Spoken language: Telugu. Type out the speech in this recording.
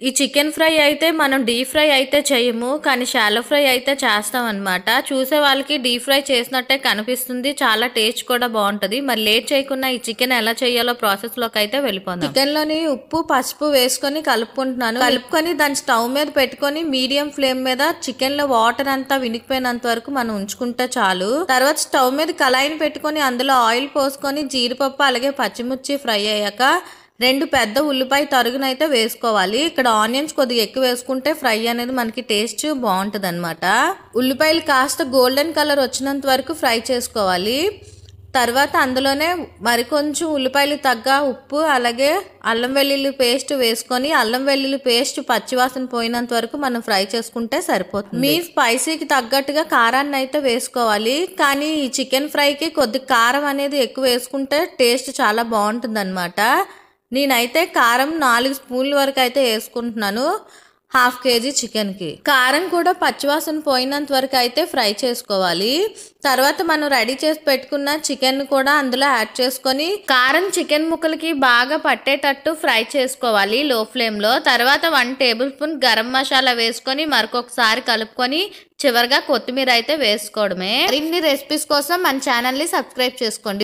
ఈ చికెన్ ఫ్రై అయితే మనం డీప్ ఫ్రై అయితే చేయము, కానీ షాలో ఫ్రై అయితే చేస్తాం అనమాట. చూసే వాళ్ళకి డీప్ ఫ్రై చేసినట్టే కనిపిస్తుంది, చాలా టేస్ట్ కూడా బాగుంటుంది. మరి లేట్ చేయకుండా ఈ చికెన్ ఎలా చేయాలో ప్రాసెస్ లోకి అయితే వెళ్ళిపోతాం. చికెన్ లోని ఉప్పు పసుపు వేసుకొని కలుపుకొని దాన్ని స్టవ్ మీద పెట్టుకొని మీడియం ఫ్లేమ్ మీద చికెన్ లో వాటర్ అంతా వినికిపోయినంత వరకు మనం ఉంచుకుంటే చాలు. తర్వాత స్టవ్ మీద కళాయిని పెట్టుకొని అందులో ఆయిల్ పోసుకొని జీడిపప్పు అలాగే పచ్చిమిర్చి ఫ్రై అయ్యాక 2 పెద్ద ఉల్లిపాయ తరుగునైతే వేసుకోవాలి. ఇక్కడ ఆనియన్స్ కొద్దిగా ఎక్కువ వేసుకుంటే ఫ్రై అనేది మనకి టేస్ట్ బాగుంటుంది అనమాట. ఉల్లిపాయలు కాస్త గోల్డెన్ కలర్ వచ్చినంత వరకు ఫ్రై చేసుకోవాలి. తర్వాత అందులోనే మరికొంచెం ఉల్లిపాయలు తగ్గ ఉప్పు అలాగే అల్లం వెల్లుల్లి పేస్ట్ వేసుకొని అల్లం వెల్లుల్లి పేస్ట్ పచ్చివాసన పోయినంత వరకు మనం ఫ్రై చేసుకుంటే సరిపోతుంది. మీ స్పైసీకి తగ్గట్టుగా కారాన్ని అయితే వేసుకోవాలి, కానీ ఈ చికెన్ ఫ్రైకి కొద్దిగా కారం అనేది ఎక్కువ వేసుకుంటే టేస్ట్ చాలా బాగుంటుంది అనమాట. నేనైతే కారం 4 స్పూన్ల వరకు అయితే వేసుకుంటున్నాను 1/2 kg చికెన్కి. కారం కూడా పచ్చివాసన పోయినంత వరకు అయితే ఫ్రై చేసుకోవాలి. తర్వాత మనం రెడీ చేసి పెట్టుకున్న చికెన్ కూడా అందులో యాడ్ చేసుకొని కారం చికెన్ ముక్కలకి బాగా పట్టేటట్టు ఫ్రై చేసుకోవాలి లో ఫ్లేమ్లో. తర్వాత 1 టేబుల్ స్పూన్ గరం మసాలా వేసుకొని మరొకసారి కలుపుకొని చివరిగా కొత్తిమీర అయితే వేసుకోవడమే. మరిన్ని రెసిపీస్ కోసం మన ఛానల్ని సబ్స్క్రైబ్ చేసుకోండి.